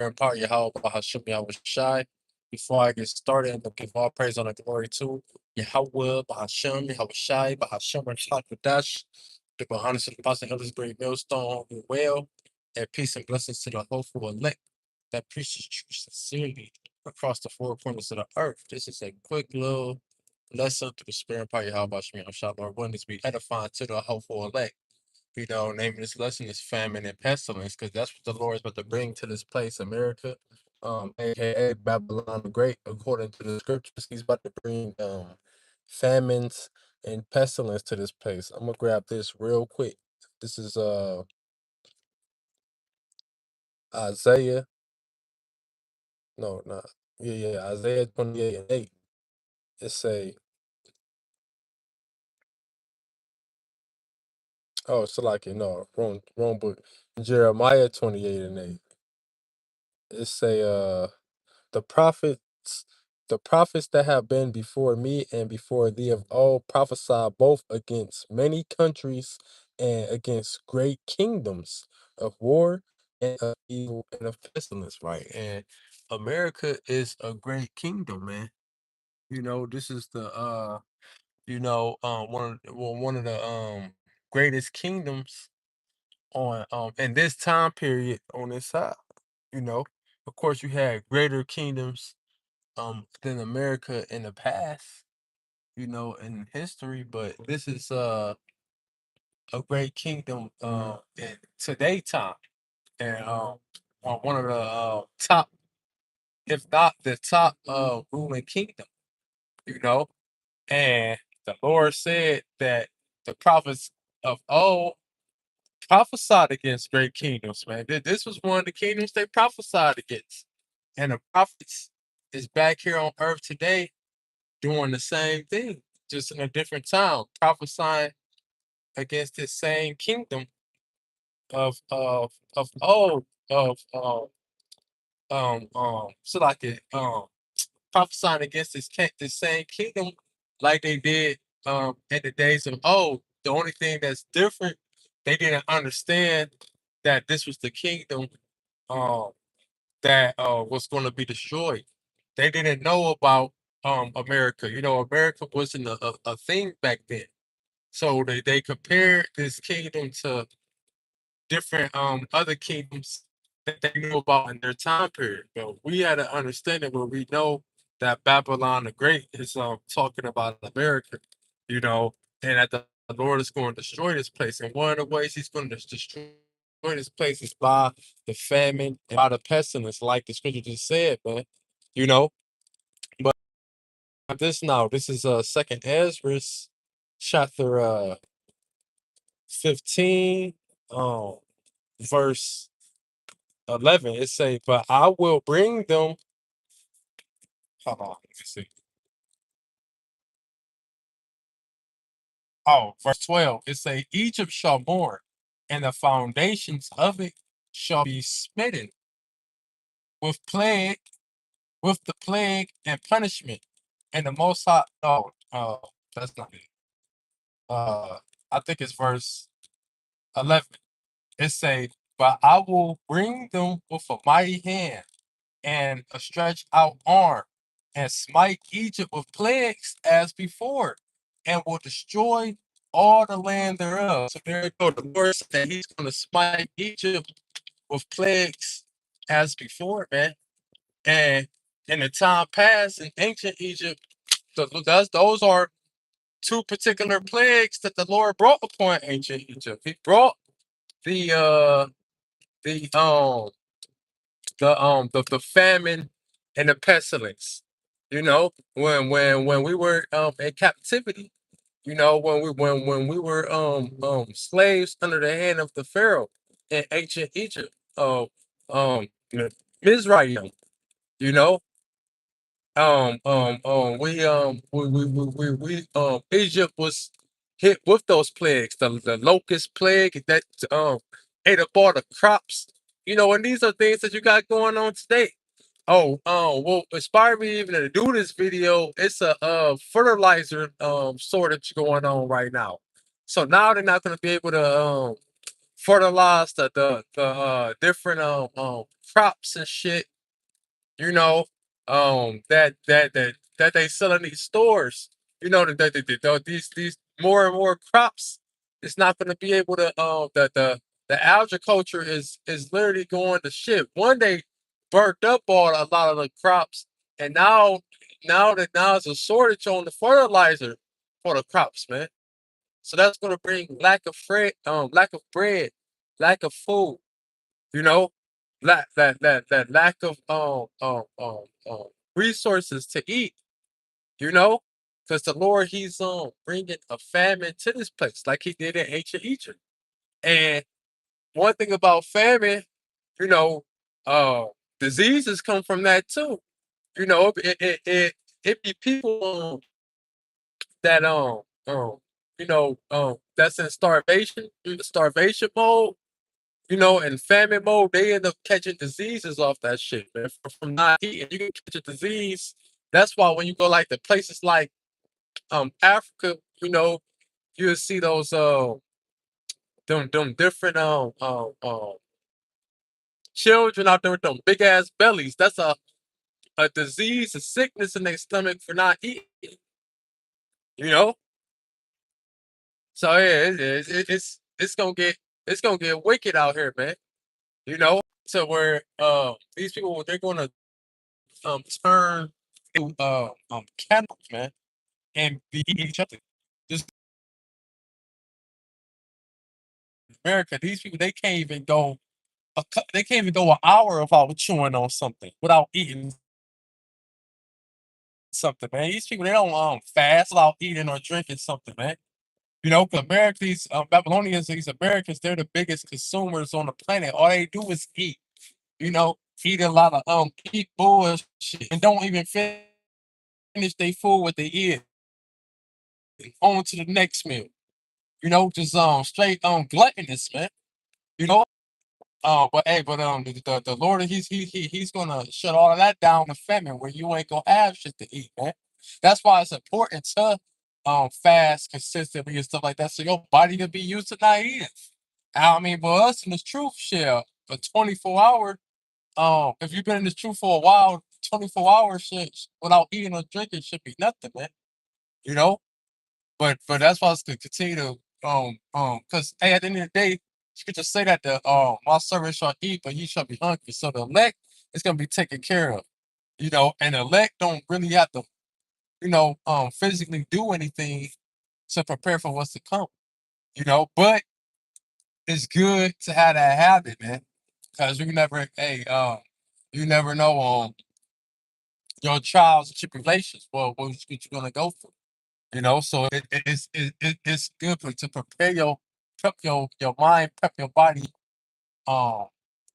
Grandpa Yahweh Bahashim Yahweh Shai. Before I get started, I'm gonna give all praise on the glory to Yahweh Bahashim Yahweh Shai Bahashim Shakadash. The Bahanas and the Boston Elders Great Millstone well, and peace and blessings to the hopeful elect that preaches truth sincerely across the four corners of the earth. This is a quick little lesson to the spirit of Yahweh Bahashim Yahweh Shai. Lord, one is be edifying to the hopeful elect. Naming this lesson is famine and pestilence, because that's what the Lord is about to bring to this place, America, aka Babylon the Great, according to the scriptures. He's about to bring famines and pestilence to this place. I'm gonna grab this real quick. This is Isaiah. No, not yeah, Isaiah 28 and 8. It say, oh, it's like no, wrong book. Jeremiah 28 and 8. It say the prophets the prophets that have been before me and before thee have all prophesied both against many countries and against great kingdoms of war and of evil and of pestilence, right? And America is a great kingdom, man. This is the one of the greatest kingdoms on in this time period on this side. You know, of course, you had greater kingdoms than America in the past, in history, but this is a great kingdom in today time, and one of the top, if not the top, ruling kingdom. You know, and the Lord said that the prophets of old prophesied against great kingdoms, man. This was one of the kingdoms they prophesied against, and the prophets is back here on earth today doing the same thing, just in a different town, prophesying against this same kingdom of old so like it prophesying against this same kingdom like they did in the days of old. The only thing that's different, they didn't understand that this was the kingdom um that was going to be destroyed. They didn't know about America. America wasn't a thing back then. So they compared this kingdom to different other kingdoms that they knew about in their time period. But we had to understand it where we know that Babylon the Great is talking about America, you know, and that the Lord is going to destroy this place. And one of the ways he's going to destroy this place is by the famine and by the pestilence, like the scripture just said, man. You know, but this is second Ezra chapter 15, um verse 11. It say, but I will bring them. Hold on, let me see. Oh, verse 12. It say, Egypt shall mourn, and the foundations of it shall be smitten with plague, with the plague and punishment. And the most high, no, that's not it. I think it's verse 11. It say, but I will bring them with a mighty hand and a stretched out arm, and smite Egypt with plagues as before, and will destroy all the land thereof. So there you go. The Lord said that he's going to smite Egypt with plagues as before, man. And in the time past in ancient Egypt, those are two particular plagues that the Lord brought upon ancient Egypt. He brought the the um the famine and the pestilence. When we were in captivity, when we were slaves under the hand of the Pharaoh in ancient Egypt, you know, Mizraim, you know, Egypt was hit with those plagues, the locust plague that ate up all the crops, and these are things that you got going on today. What inspired me even to do this video, it's a fertilizer shortage going on right now. So now they're not going to be able to fertilize the different crops and shit, you know, that they sell in these stores, these more and more crops, it's not going to be able to the agriculture is literally going to shit. One day burnt up all a lot of the crops, and now there's a shortage on the fertilizer for the crops, man. So that's going to bring lack of bread, lack of food, you know, that lack of resources to eat, you know, because the Lord He's bringing a famine to this place, like He did in ancient Egypt. And one thing about famine, you know, uh, diseases come from that too. You know, it be people that that's in starvation mode, in famine mode, they end up catching diseases off that shit, man. From not eating, you can catch a disease. That's why when you go like the places like Africa, you'll see those them different children out there with them big ass bellies. That's a disease, a sickness in their stomach for not eating. You know, so yeah, it's gonna get wicked out here, man. To where these people they're gonna turn to cannibals, man, and be eating each other. Just in America, these people they can't even go an hour without chewing on something, without eating something, man. These people they don't fast without eating or drinking something, man. 'Cause America, these Babylonians, these Americans, they're the biggest consumers on the planet. All they do is eat. Eat a lot of eat bullshit and don't even finish their food what they eat. On to the next meal. Just straight gluttonous, man. You know. The Lord, he's gonna shut all of that down to famine where you ain't gonna have shit to eat, man. That's why it's important to fast consistently and stuff like that, so your body can be used to not eating. I mean, but us in this truth share a 24-hour. If you've been in this truth for a while, 24 hour shit without eating or drinking should be nothing, man. You know. But that's why it's to continue to because hey, at the end of the day, you could just say that the my servant shall eat, but he shall be hungry. So the elect is gonna be taken care of, and the elect don't really have to, physically do anything to prepare for what's to come, but it's good to have that habit, man. Because you never know your trials and tribulations, what you're gonna go through. So it's good to prep your mind, prep your body um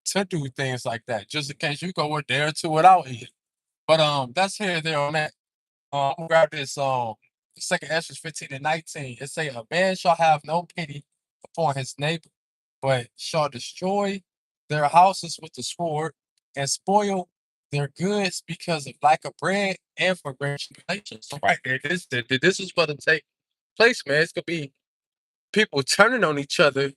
to do things like that, just in case you go a day or two without eating. But that's here there on that. I'm gonna grab this second Esdras 15 and 19. It say a man shall have no pity upon his neighbor, but shall destroy their houses with the sword and spoil their goods because of lack of bread and for great tribulation. So right there, this is what to take place, man. It's gonna be people turning on each other,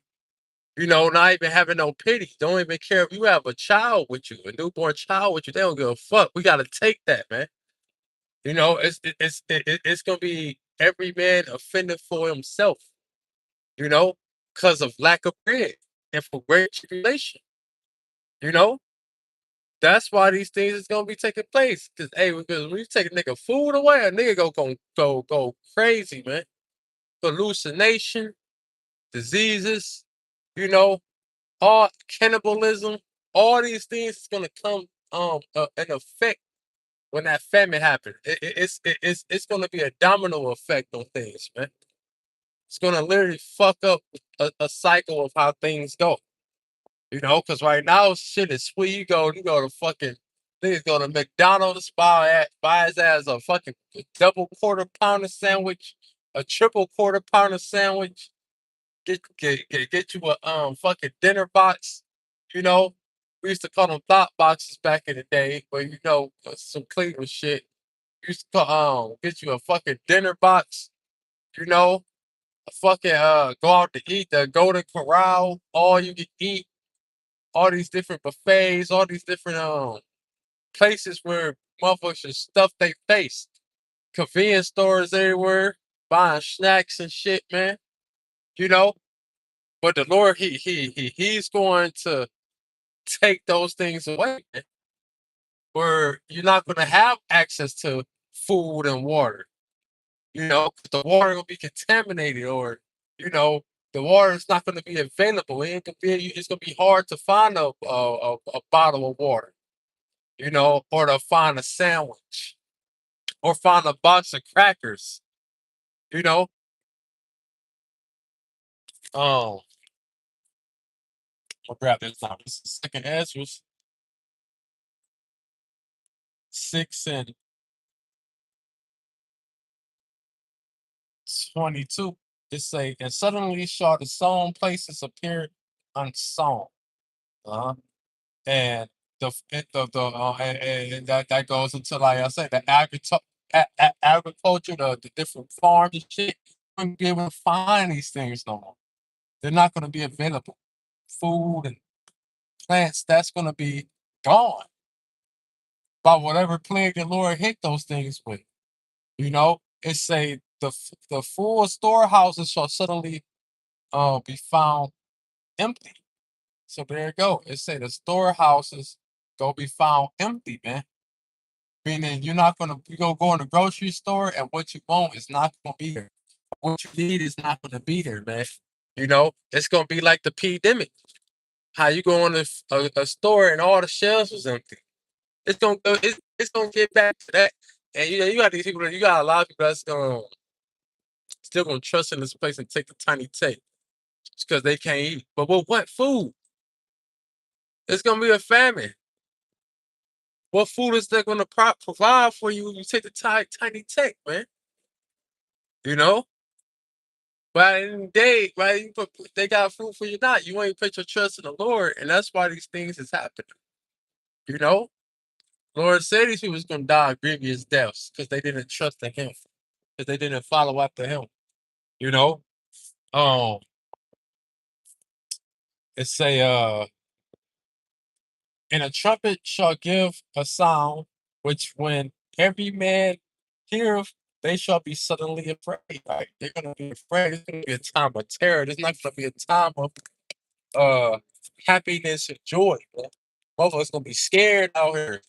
not even having no pity. Don't even care if you have a child with you, a newborn child with you. They don't give a fuck. We gotta take that, man. It's gonna be every man offended for himself, you know, because of lack of bread and for great tribulation. You know, that's why these things is gonna be taking place. Because when you take a nigga food away, a nigga go crazy, man. Hallucination, diseases, you know, all cannibalism, all these things is gonna come in effect when that famine happens. It's gonna be a domino effect on things, man. It's gonna literally fuck up a cycle of how things go. Because right now shit is sweet. You go to fucking niggas go to McDonald's, buy his ass a fucking double quarter pounder sandwich, a triple quarter pounder sandwich, get you a fucking dinner box. You know, we used to call them thought boxes back in the day, but some Cleveland shit. We used to get you a fucking dinner box. You know, a fucking go out to eat the Golden Corral, all you can eat. all these different buffets, all these different places where motherfuckers should stuff they face. Convenience stores everywhere, buying snacks and shit, man. You know, but the Lord, he's going to take those things away, man, where you're not going to have access to food and water. You know, 'cause the water will be contaminated, or the water is not going to be available. It's going to be hard to find a bottle of water. Or to find a sandwich, or find a box of crackers. You know, um, I'll grab this now. This is Second Ezra 6:22. It say, and suddenly shall the sown places appear unsown. Uh-huh. And and that goes into, like I said, the agriculture, the different farms and shit. You won't be able to find these things no more. They're not going to be available. Food and plants, that's going to be gone by whatever plague the Lord hit those things with. It say the full storehouses shall suddenly be found empty. So there you go. It say the storehouses go be found empty, man. Meaning you're gonna go in the grocery store, and what you want is not gonna be there. What you need is not gonna be there, man. It's gonna be like the pandemic. How you go in a store and all the shelves was empty. It's gonna get back to that. And you got these people you got a lot of people that's gonna still gonna trust in this place and take the tiny take because they can't eat. But what food? It's gonna be a famine. What food is they gonna provide for you when you take the tiny take, man? You know? But at the end of the day, right? They got food for you not. You ain't put your trust in the Lord, and that's why these things is happening. You know? Lord said these people was gonna die grievous deaths because they didn't trust in him. Because they didn't follow after him. You know? Um, it say and a trumpet shall give a sound, which when every man heareth, they shall be suddenly afraid. Right? They're gonna be afraid. It's gonna be a time of terror. It's not gonna be a time of uh happiness and joy. Man. Motherfuckers gonna be scared out here.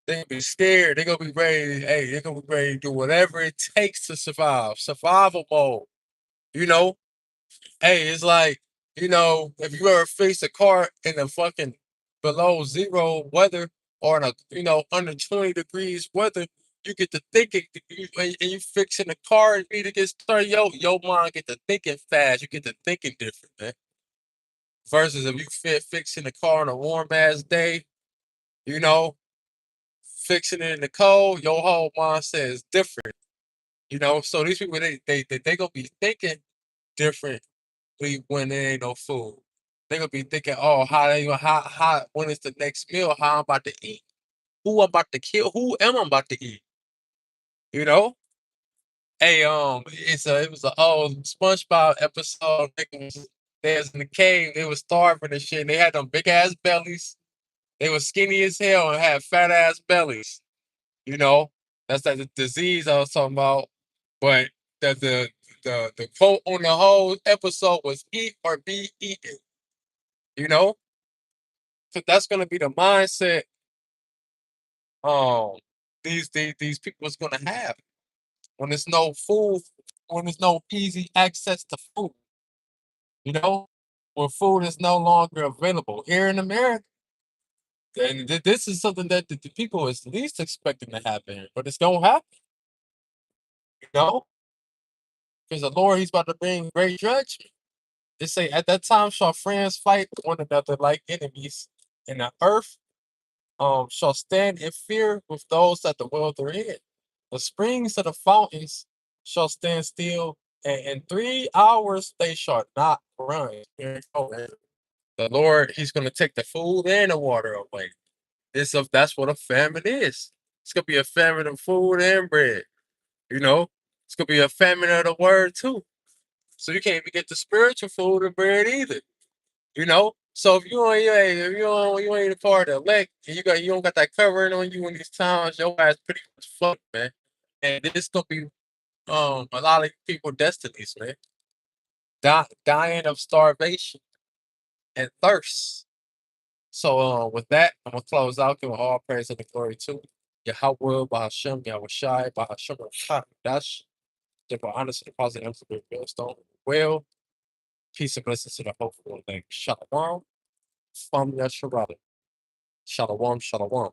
They're gonna be scared. They're gonna be ready. Hey, they're gonna be ready to do whatever it takes to survive. Survival mode. You know, Hey, it's like, if you ever face a car in a fucking below zero weather, or in a, under 20 degrees weather, you get to thinking, and you fixing the car and need to get started, your mind get to thinking fast. You get to thinking different, man. Versus if you fixing the car on a warm ass day, you know, fixing it in the cold, your whole mindset is different. So these people, they gonna be thinking different when there ain't no food. They gonna be thinking, oh, how when is the next meal? How I'm about to eat? Who I'm about to kill? Who am I about to eat? You know? Hey, it was an old SpongeBob episode. They was in the cave. They was starving and shit. And they had them big ass bellies. They was skinny as hell and had fat ass bellies. You know, that's like the disease I was talking about. But the quote on the whole episode was "Eat or be eaten." You know, so that's gonna be the mindset um these people is gonna have when there's no food, when there's no easy access to food, you know, when food is no longer available here in America. And this is something that the people is least expecting to happen, but it's gonna happen, you know, because the Lord he's about to bring great judgment. They say at that time shall friends fight one another like enemies, and the earth shall stand in fear with those that dwell therein. The springs of the fountains shall stand still, and in 3 hours they shall not run. The Lord, He's going to take the food and the water away. That's what a famine is. It's going to be a famine of food and bread. You know, it's going to be a famine of the word too. So you can't even get the spiritual food and bread either. So if you ain't a part of the elect and you don't got that covering on you in these times, your ass pretty much fucked, man. And this gonna be a lot of people destinies, man. Dying of starvation and thirst. So with that, I'm gonna close out, giving all praise and the glory to Yahweh, Bahashem, Yahweh Shai, Bahashem, Dash, give honor to the positive absolute millstone. Well, peace and blessings to the hopeful thing. Shalom from Yasharala. Shalom, shalom.